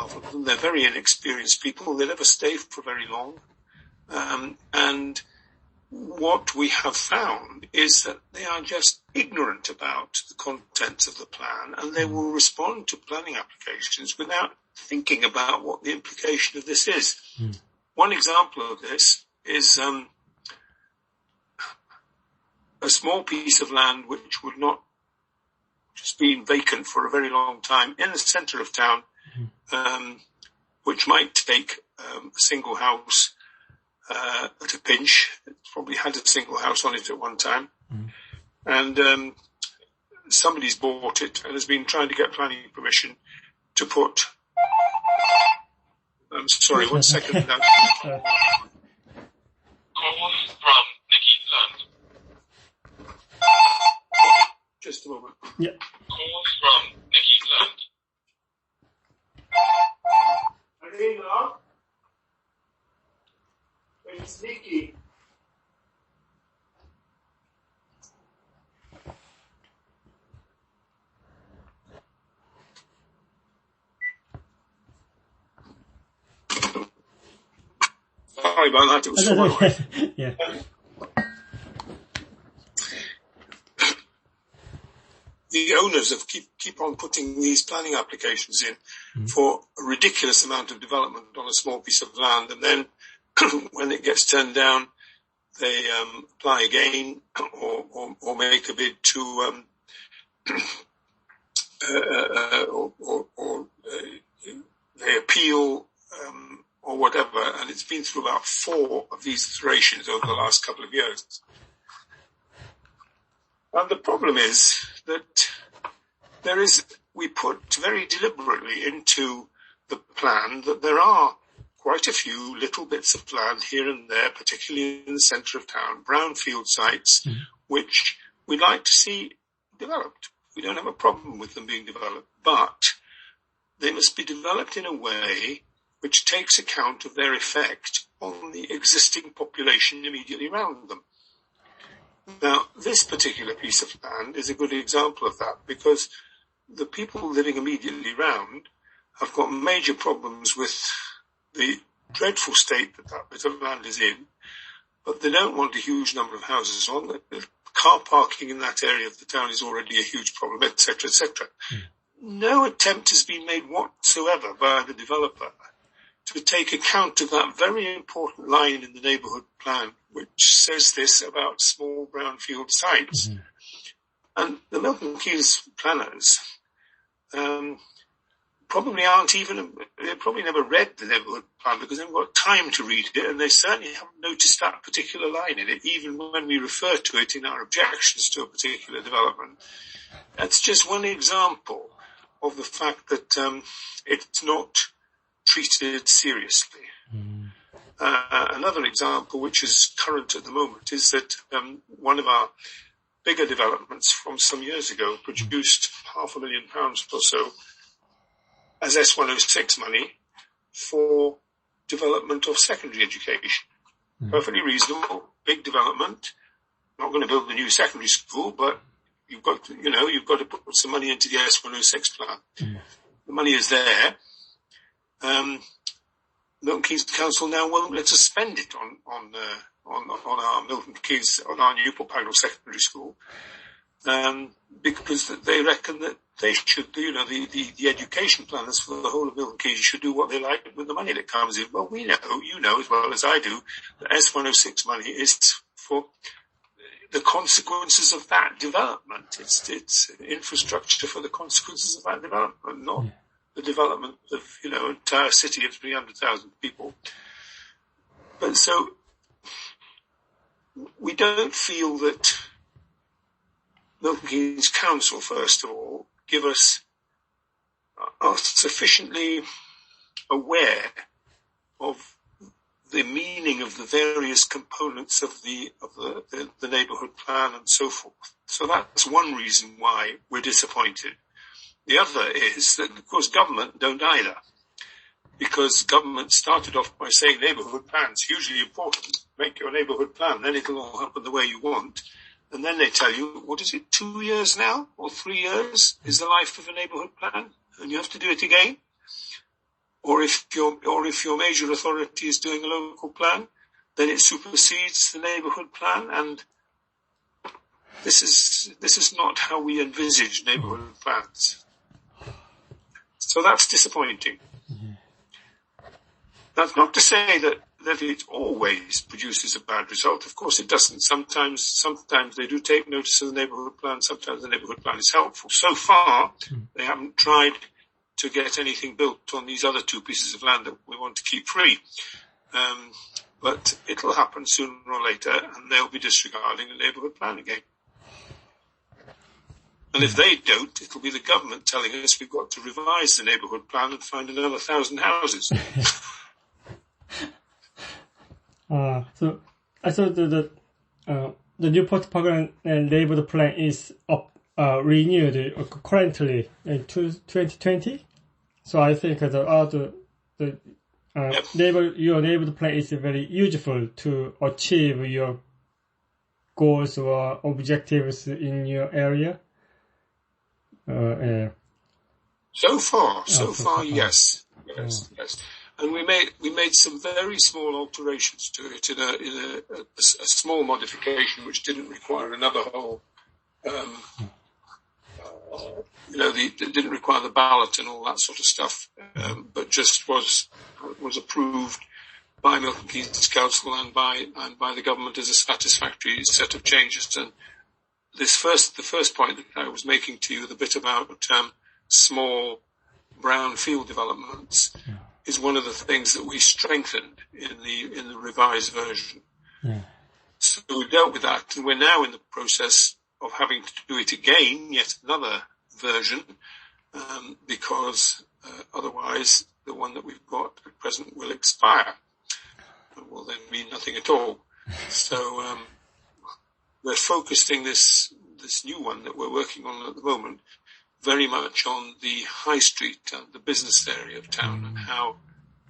half of them. They're very inexperienced people. They never stay for very long. And what we have found is that they are just ignorant about the contents of the plan, and they will respond to planning applications without thinking about what the implication of this is. One example of this is a small piece of land which would not just been vacant for a very long time in the centre of town, which might take a single house at a pinch. It probably had a single house on it at one time. And somebody's bought it and has been trying to get planning permission to put... I'm sorry, 1 second. Call from Nikki Land. Just a moment. Yeah. Call from Nikki Land. Alina? It's Nikki. Sorry about that, it was for my wife. Yeah. The owners keep on putting these planning applications in for a ridiculous amount of development on a small piece of land, and then when it gets turned down, they apply again or make a bid to they appeal or whatever, and it's been through about 4 of these iterations over the last couple of years. And the problem is that we put very deliberately into the plan that there are quite a few little bits of land here and there, particularly in the centre of town, brownfield sites, which we'd like to see developed. We don't have a problem with them being developed, but they must be developed in a way which takes account of their effect on the existing population immediately around them. Now, this particular piece of land is a good example of that, because the people living immediately round have got major problems with the dreadful state that bit of land is in, but they don't want a huge number of houses on. The car parking in that area of the town is already a huge problem, etc., etc. No attempt has been made whatsoever by the developer to take account of that very important line in the neighbourhood plan, which says this about small brownfield sites. And the Milton Keynes planners probably they probably never read the neighbourhood plan because they haven't got time to read it, and they certainly haven't noticed that particular line in it, even when we refer to it in our objections to a particular development. That's just one example of the fact that it's not treated seriously. Another example, which is current at the moment, is that one of our bigger developments from some years ago produced £500,000 or so as S106 money for development of secondary education. Perfectly reasonable, big development. Not going to build a new secondary school, but you've got to put some money into the S106 plan. The money is there. Milton Keynes Council now won't let us spend it on our Milton Keynes, on our Newport Pagnell Secondary School, because they reckon that they should, the education planners for the whole of Milton Keynes should do what they like with the money that comes in. Well, we know, you know as well as I do, that S106 money is for the consequences of that development. It's infrastructure for the consequences of that development, not the development of, an entire city of 300,000 people. But so we don't feel that Milton Keynes Council, first of all, are sufficiently aware of the meaning of the various components of the neighbourhood plan and so forth. So that's one reason why we're disappointed. The other is that, of course, government don't either, because government started off by saying neighbourhood plan's hugely important. Make your neighbourhood plan, then it'll all happen the way you want. And then they tell you, 2 years now, or 3 years is the life of a neighbourhood plan, and you have to do it again. or if your major authority is doing a local plan, then it supersedes the neighbourhood plan, and this is not how we envisage neighbourhood plans. So that's disappointing. That's not to say that it always produces a bad result. Of course it doesn't. Sometimes they do take notice of the neighbourhood plan. Sometimes the neighbourhood plan is helpful. So far, they haven't tried to get anything built on these other 2 pieces of land that we want to keep free. But it'll happen sooner or later, and they'll be disregarding the neighbourhood plan again. And if they don't, it'll be the government telling us we've got to revise the neighbourhood plan and find another 1,000 houses. So I thought the Newport Pagnell neighbourhood plan is renewed currently in 2020. So I think your neighbourhood plan is very useful to achieve your goals or objectives in your area. So far, yes. And we made some very small alterations to it in a small modification which didn't require another whole. It didn't require the ballot and all that sort of stuff, but just was approved by Milton Keynes Council and by the government as a satisfactory set of changes. And the first point that I was making to you, the bit about small brownfield developments, is one of the things that we strengthened in the revised version. So we dealt with that, and we're now in the process of having to do it again, yet another version, because otherwise the one that we've got at present will expire and will then mean nothing at all. So we're focusing this new one that we're working on at the moment very much on the high street and the business area of town and how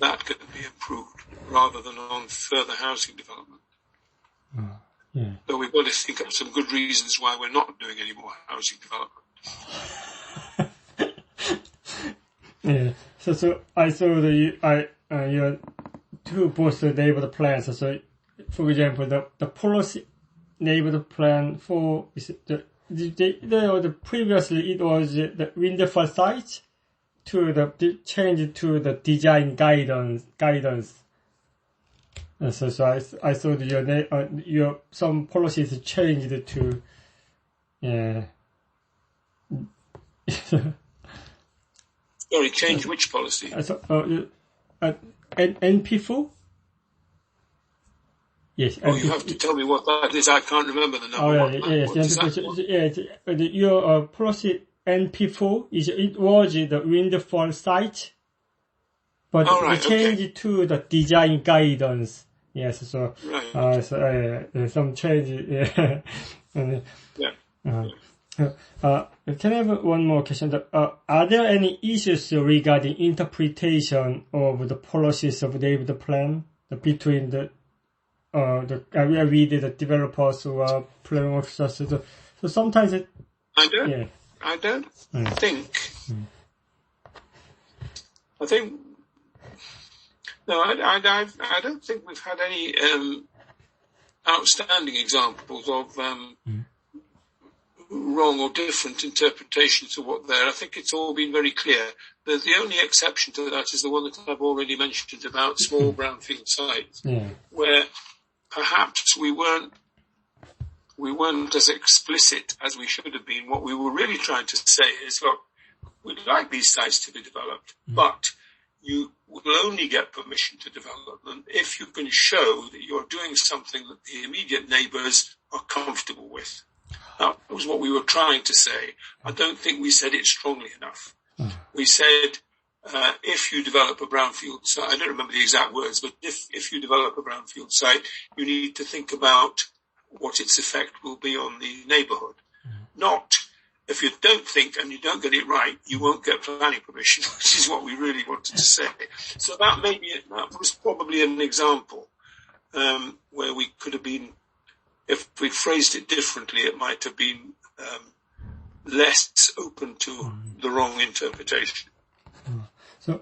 that can be improved rather than on further housing development. So we've got to think of some good reasons why we're not doing any more housing development. So I saw your 2 both neighbourhood plans. So for example, the policy neighbourhood plan for previously it was the window site to the change to the design guidance. So I saw your some policies changed to Sorry, change which policy? NP4. Yes. You have to tell me what that is. I can't remember the number. Your policy NP4 it was the windfall site, but we changed to the design guidance. Yes. So some change. Can I have one more question? Are there any issues regarding interpretation of the policies of the plan between the developers or planning officers? So sometimes I don't think. I think no. I don't think we've had any outstanding examples of wrong or different interpretations of what there. I think it's all been very clear. The only exception to that is the one that I've already mentioned about small brownfield sites, where perhaps we weren't as explicit as we should have been. What we were really trying to say is, look, we'd like these sites to be developed, but you will only get permission to develop them if you can show that you're doing something that the immediate neighbours are comfortable with. That was what we were trying to say. I don't think we said it strongly enough. We said, if you develop a brownfield site, I don't remember the exact words, but if you develop a brownfield site, you need to think about what its effect will be on the neighbourhood. Not, if you don't think and you don't get it right, you won't get planning permission, which is what we really wanted to say. So that was probably an example where we could have been, if we phrased it differently, it might have been less open to the wrong interpretation. So,